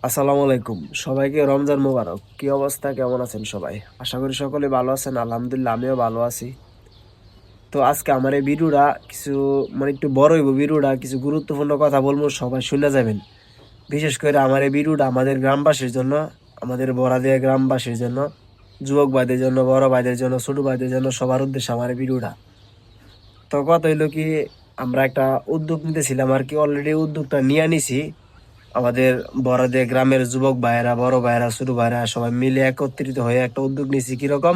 আসসালামু আলাইকুম, সবাইকে রমজান মোবারক। কি অবস্থা, কেমন আছেন সবাই? আশা করি সকলে ভালো আছেন। আলহামদুলিল্লাহ, আমিও ভালো আছি। তো আজকে আমার এই ভিডিওটা কিছু মানে একটু বড় হইব। ভিডিওটা কিছু গুরুত্বপূর্ণ কথা বলবো, সবাই শুনে যাবেন। বিশেষ করে আমার এই ভিডিওটা আমাদের গ্রামবাসীর জন্য, আমাদের বড়াদিয়া গ্রামবাসীর জন্য, যুবক ভাইদের জন্য, বড় ভাইদের জন্য, ছোট ভাইদের জন্য, সবার উদ্দেশ্যে আমার এই ভিডিওটা। তো কথা হইলো কি, আমরা একটা উদ্যোগ নিতেছিলাম আর কি, অলরেডি উদ্যোগটা নিয়ে নিছি। আমাদের বড়দের গ্রামের যুবক ভাইয়েরা, বড় ভাইয়েরা, ছোট ভাইয়েরা সবাই মিলে একত্রিত হয়ে একটা উদ্যোগ নিয়েছি। কিরকম,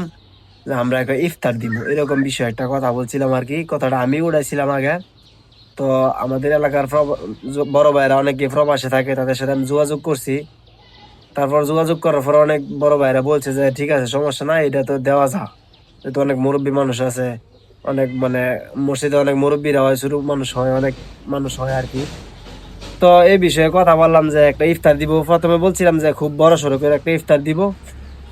যে আমরা একটা ইফতার দিব, এরকম বিষয় একটা কথা বলছিলাম আর কি। কথাটা আমি উড়াইছিলাম আগে। তো আমাদের এলাকার বড় ভাইয়েরা অনেকে প্রবাসে থাকে, তাদের সাথে আমি যোগাযোগ করছি। তারপর যোগাযোগ করার পর অনেক বড় ভাইরা বলছে যে ঠিক আছে, সমস্যা নাই, এটা তো দেওয়া যা। তো অনেক মুরব্বী মানুষ আছে, অনেক মানে মসজিদে অনেক মুরব্বীরা হয়, ছোট মানুষ হয়, অনেক মানুষ হয় আর কি। তো এই বিষয়ে কথা বললাম যে একটা ইফতার দিব। প্রথমে বলছিলাম যে খুব বড় সড়ো করে একটা ইফতার দিব।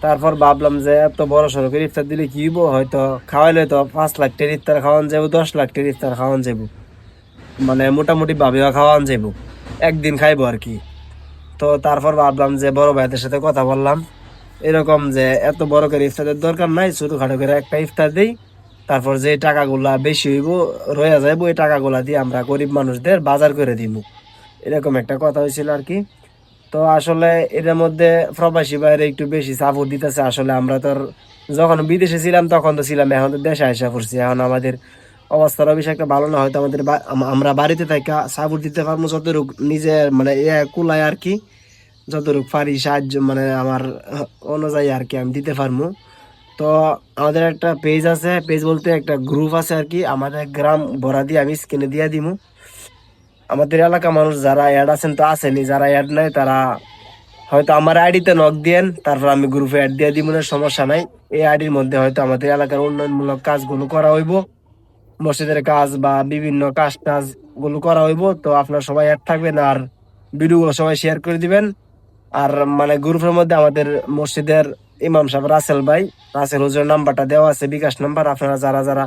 তারপর ভাবলাম যে এত বড় সড়ো করে ইফতার দিলে কি হইব, হয়তো খাওয়াইলে তো 5 লাখ টাকার ইফতার খাওয়ান যাবো, 10 লাখ টাকার ইফতার খাওয়ান যাবো, মানে মোটামুটি ভাবেও খাওয়ান যাবো, একদিন খাইবো আর কি। তো তারপর ভাবলাম যে বড় ভাইদের সাথে কথা বললাম, এরকম যে এত বড় করে ইফতারের দরকার নাই, ছোটখাটো করে একটা ইফতার দিই। তারপর যে টাকাগুলা বেশি হইব, রয়ে যাইবো, ওই টাকাগুলা দিয়ে আমরা গরিব মানুষদের বাজার করে দিব। এরকম একটা কথা হয়েছিল আর কি। তো আসলে এটার মধ্যে প্রবাসী বাইরে একটু বেশি সাপোর্ট দিতেছে। আসলে আমরা তো আর যখন বিদেশে ছিলাম তখন তো ছিলাম, এখন তো দেশে আসা পড়ছি। এখন আমাদের অবস্থাটা বেশি একটা ভালো না, হয়তো আমাদের আমরা বাড়িতে থাকা সাপোর্ট দিতে পারবো যতটুক নিজের মানে কুলায় আর কি, যতটুক পারি সাহায্য মানে আমার অনুযায়ী আর কি আমি দিতে পারবো। তো আমাদের একটা পেজ আছে, পেজ বলতে একটা গ্রুপ আছে আর কি, আমাদের গ্রাম ভরা দিয়ে আমি স্ক্রিনে দিয়ে দিব। আমাদের এলাকা মানুষ যারা অ্যাড আছেন তো আসেনি, যারা অ্যাড নাই তারা হয়তো আমার আইডিতে নক দিয়েন, তারপর আমি গ্রুপে অ্যাড দিয়ে দিব, না সমস্যা নাই। এই আইডির মধ্যে হয়তো আমাদের এলাকার উন্নয়নমূলক কাজগুলো করা হইব, মসজিদের কাজ বা বিভিন্ন কাজ টাজ গুলো করা হইব। তো আপনারা সবাই অ্যাড থাকবেন আর ভিডিওগুলো সবাই শেয়ার করে দিবেন। আর মানে গ্রুপের মধ্যে আমাদের মসজিদের ইমাম সাহেব রাসেল ভাই, রাসেল হুজুরের নাম্বারটা দেওয়া আছে, বিকাশ নাম্বার। আপনারা যারা যারা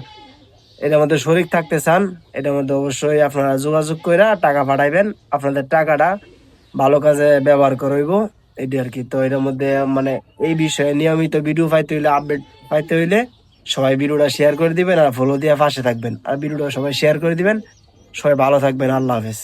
এটার মধ্যে শরিক থাকতে চান, এটার মধ্যে অবশ্যই আপনারা যোগাযোগ করে টাকা পাঠাইবেন। আপনাদের টাকাটা ভালো কাজে ব্যবহার করইব, এটি আর কি। তো এটার মধ্যে মানে এই বিষয়ে নিয়মিত ভিডিও পাইতে হইলে, আপডেট পাইতে হইলে সবাই ভিডিওটা শেয়ার করে দিবেন আর ফলো দিয়ে পাশে থাকবেন, আর ভিডিওটা সবাই শেয়ার করে দিবেন। সবাই ভালো থাকবেন, আল্লাহ হাফেজ।